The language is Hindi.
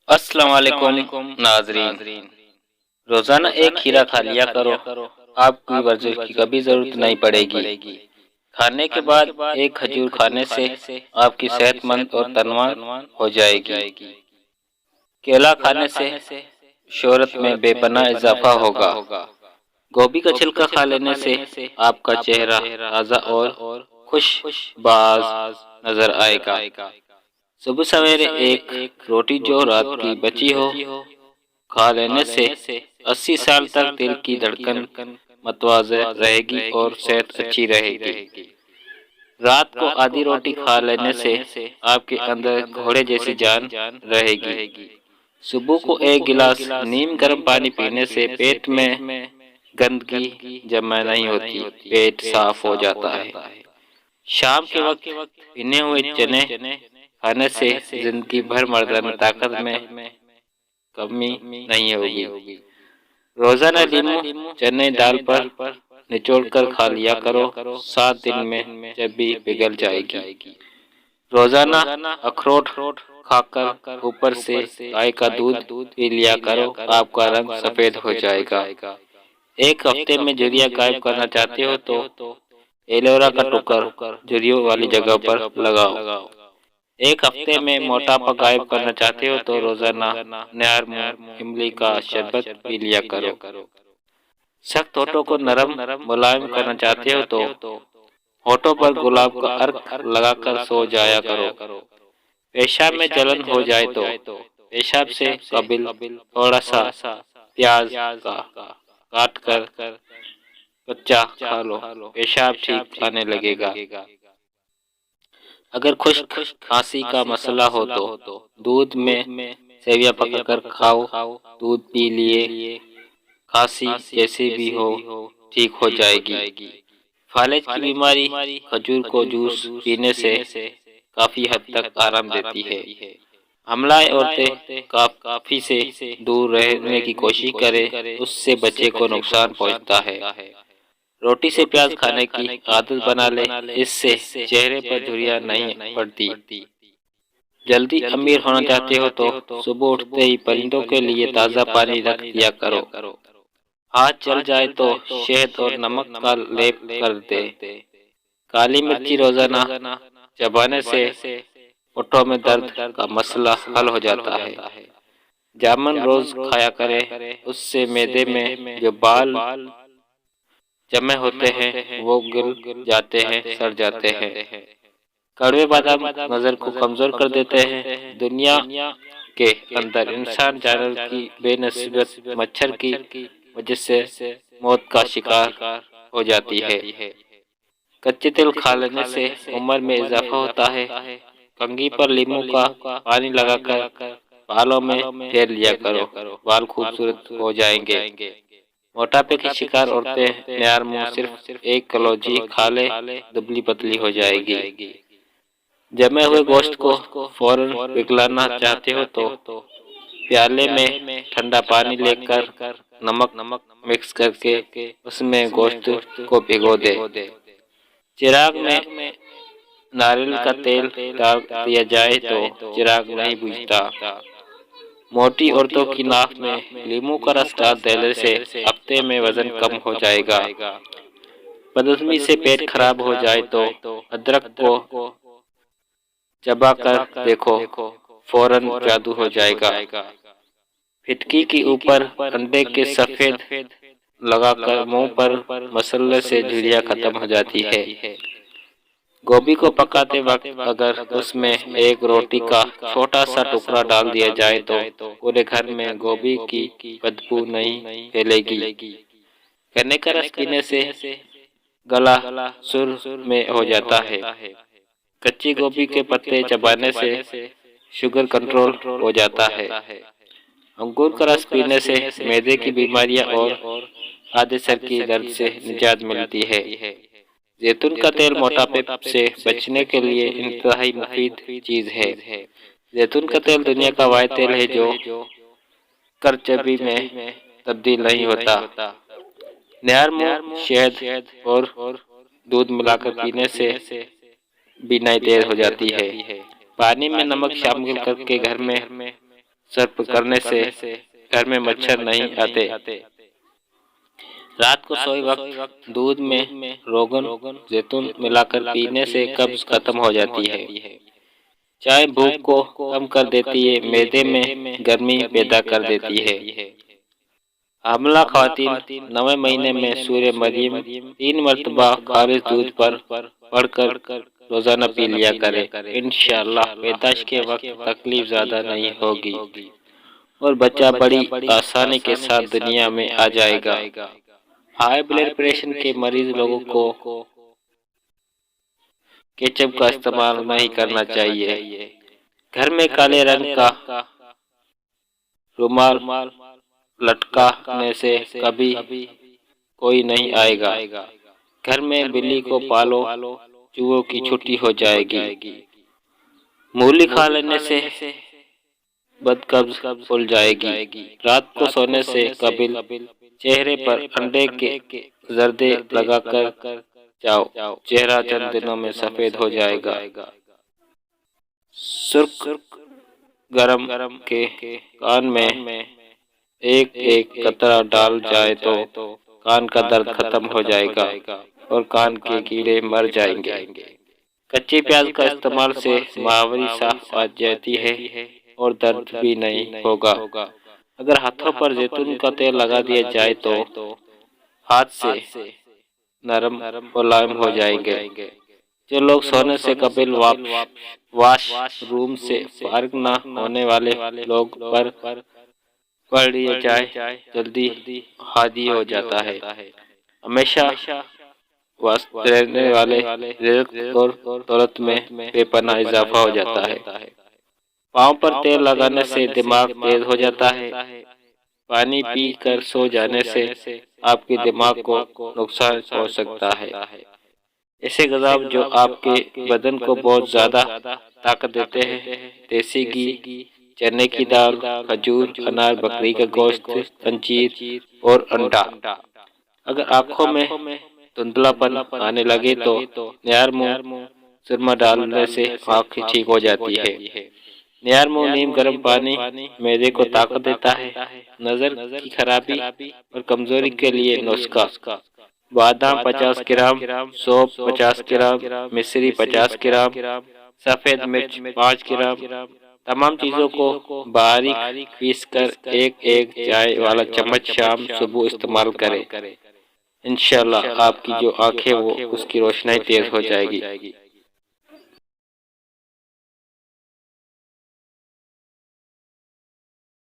अस्सलाम वालेकुम नाजरीन। रोजाना एक खीरा खा लिया करो, आपकी वर्जिश की कभी जरूरत नहीं पड़ेगी। खाने के बाद एक खजूर खाने से आपकी सेहतमंद और तनवान हो जाएगी। केला खाने से शोहरत में बेपनाह इजाफा होगा। गोभी का छिलका खा लेने से आपका चेहरा ताज़ा और खुशबाज नजर आएगा। सुबह सवेरे एक रोटी जो रात की बची हो खा लेने से 80 साल तक दिल की धड़कन मतवाज़े रहेगी और सेहत अच्छी रहेगी। रात को आधी रोटी खा लेने से आपके अंदर घोड़े जैसी जान रहेगी। सुबह को एक गिलास नीम गर्म पानी पीने से पेट में गंदगी जमा नहीं होती, पेट साफ हो जाता है। शाम के वक्त भुने हुए चने खाने से जिंदगी भर मर्दाना ताकत में कमी नहीं होगी। रोजाना लीमू चने दाल पर निचोड़ कर खा लिया करो, 7 दिन में जब भी पिघल जाएगी। रोजाना अखरोट खाकर ऊपर से गाय का दूध पी लिया करो, आपका रंग सफेद हो जाएगा। एक हफ्ते में झुर्रियाँ गायब करना चाहते हो तो एलोवेरा का टुकड़ा झुर्रियों वाली जगह पर लगाओ। एक हफ्ते में मोटापा गायब करना चाहते हो तो रोजाना नार मूंग इमली का शरबत पी लिया करो। सख्त होठों को नरम मुलायम करना चाहते हो तो होठों पर गुलाब का अर्क लगाकर सो जाया करो। पेशाब में जलन हो जाए तो पेशाब से कबिल थोड़ा सा प्याज का काट कर कच्चा खा लो, पेशाब ठीक आने लगेगा। अगर खुश्क खांसी का मसला हो तो दूध में सेवियां पकाकर खाओ, दूध पी लिए खांसी जैसी भी हो ठीक हो जाएगी। फालिज की बीमारी खजूर को जूस पीने से काफी हद तक आराम देती है। हमलाए औरतें काफी से दूर रहने की कोशिश करें, उससे बच्चे को नुकसान पहुंचता है। रोटी से प्याज खाने की आदत बना ले, इससे चेहरे पर झुर्रियाँ नहीं पड़ती। जल्दी अमीर होना चाहते हो तो सुबह उठते ही परिंदों के लिए ताज़ा पानी रख दिया करो। हाथ जल जाए तो शहद और नमक का लेप कर दे। काली मिर्ची रोजाना चबाने से होठों में दर्द का मसला हल हो जाता है। जामुन रोज खाया करे, उससे मैदे में जो बाल जमे होते हैं वो गिर जाते हैं, सड़ जाते हैं। कड़वे बादाम नजर को कमजोर कर देते हैं। दुनिया के अंदर इंसान जानवर की बेनस्बत मच्छर की वजह से मौत का शिकार हो जाती है। कच्चे तिल खा लेने से उम्र में इजाफा होता है। कंघी पर लीमू का पानी लगाकर बालों में फेर लिया करो, बाल खूबसूरत हो जाएंगे। मोटापे की शिकार औरतें यार मुंह सिर्फ एक कलौजी खा ले, दुबली पतली हो जाएगी। जमे हुए गोश्त को फौरन पिघलाना चाहते हो तो प्याले में ठंडा पानी लेकर नमक मिक्स करके उसमें गोश्त को भिगो दे। चिराग में नारियल का तेल डाल दिया जाए तो चिराग नहीं बुझता। मोटी औरतों की नाक में लीमू का रस डाल देने से हफ्ते में वजन कम हो जाएगा। बदहजमी से पेट खराब हो जाए तो अदरक को चबा कर देखो, फौरन जादू हो जाएगा। फिटकी के ऊपर अंडे के सफेद लगाकर मुंह पर मसलने से झुर्रियाँ खत्म हो जाती है। गोभी को पकाते वक्त अगर उसमें एक रोटी का छोटा सा टुकड़ा डाल दिया जाए तो पूरे घर में गोभी की बदबू नहीं फैलेगी। गन्ने का रस पीने से गला सुर में हो जाता है। कच्ची गोभी के पत्ते चबाने से शुगर कंट्रोल हो जाता है। अंगूर का रस पीने से मैदे की बीमारियां और आधे सर की दर्द से निजात मिलती है। जैतून का तेल मोटापे से बचने के लिए इंतहाई मुफीद चीज है। जैतून का तेल दुनिया का वाहिद तेल है जो कर चर्बी में तब्दील नहीं होता। नार मूंग शहद और दूध मिलाकर पीने से बीनाई तेज हो जाती है। पानी में नमक शामिल करके घर में सर्प करने से घर में मच्छर नहीं आते। रात को सोए वक्त दूध में रोगन जैतून मिलाकर पीने से कब्ज खत्म हो जाती है। चाय भूख को कम कर देती है, मैदे में गर्मी पैदा कर देती है। हामला ख़वातीन 9वें महीने में सूर्य मरियम 3 मरतबा खारिज दूध पर पढ़कर रोजाना पी लिया करें। इंशाअल्लाह पैदाइश के वक्त तकलीफ ज़्यादा नहीं होगी और बच्चा बड़ी आसानी के साथ दुनिया में आ जाएगा। हाई ब्लड प्रेशर के मरीज लोगों को केचप का इस्तेमाल नहीं करना चाहिए। घर में काले रंग का रुमाल लटकाने से कभी कोई नहीं आएगा। घर में बिल्ली को पालो, चूहों की छुट्टी हो जाएगी। मूली खा लेने से बदकब्ज खुल जाएगी। रात को सोने से कबिल चेहरे पर अंडे के जर्दे लगाकर जाओ, चेहरा चंद दिनों में सफेद हो जाएगा। सुर्ख गरम के कान में एक एक कतरा डाल जाए तो कान का दर्द खत्म हो जाएगा और कान के कीड़े मर जाएंगे। कच्चे प्याज का इस्तेमाल से महावरी साफ आ जाती है और दर्द भी नहीं होगा। अगर हाथों पर जैतून का तेल लगा दिया जाए तो हाथ से नरम मुलायम हो जाएंगे। जो लोग सोने से कपिल वाश रूम से फारिग न होने वाले लोग पर पढ़ लिया जाए जल्दी हादी हो जाता है। हमेशा वास्त रहने वाले रिज़्क़ और दौलत में बेपनाह इजाफा हो जाता है। पाँव पर तेल लगाने से दिमाग तेज हो जाता है। पानी पी कर सो जाने से आपके दिमाग को नुकसान हो सकता है। ऐसे ग़ज़ा जो आपके बदन को बहुत ज़्यादा ताकत देते हैं, देसी घी, चने की दाल, खजूर, अनार, बकरी का गोश्त, अंजीर और अंडा। अगर आँखों में धुंधलापन आने लगे तो न्यारमूँ सुरमा डालने से आँखें ठीक हो जाती है। न्यारमूँ नीम गर्म पानी मैदे को ताकत देता है। नज़र की खराबी और कमजोरी के लिए नुस्खा: बादाम 50 ग्राम, सौंफ 50 ग्राम, मिश्री 50 ग्राम, सफ़ेद मिर्च 5 ग्राम। तमाम चीज़ों को बारीक पीस कर एक चाय वाला चम्मच शाम सुबह इस्तेमाल करें। इंशाअल्लाह आपकी जो आंखें वो उसकी रोशनाई तेज हो जाएगी।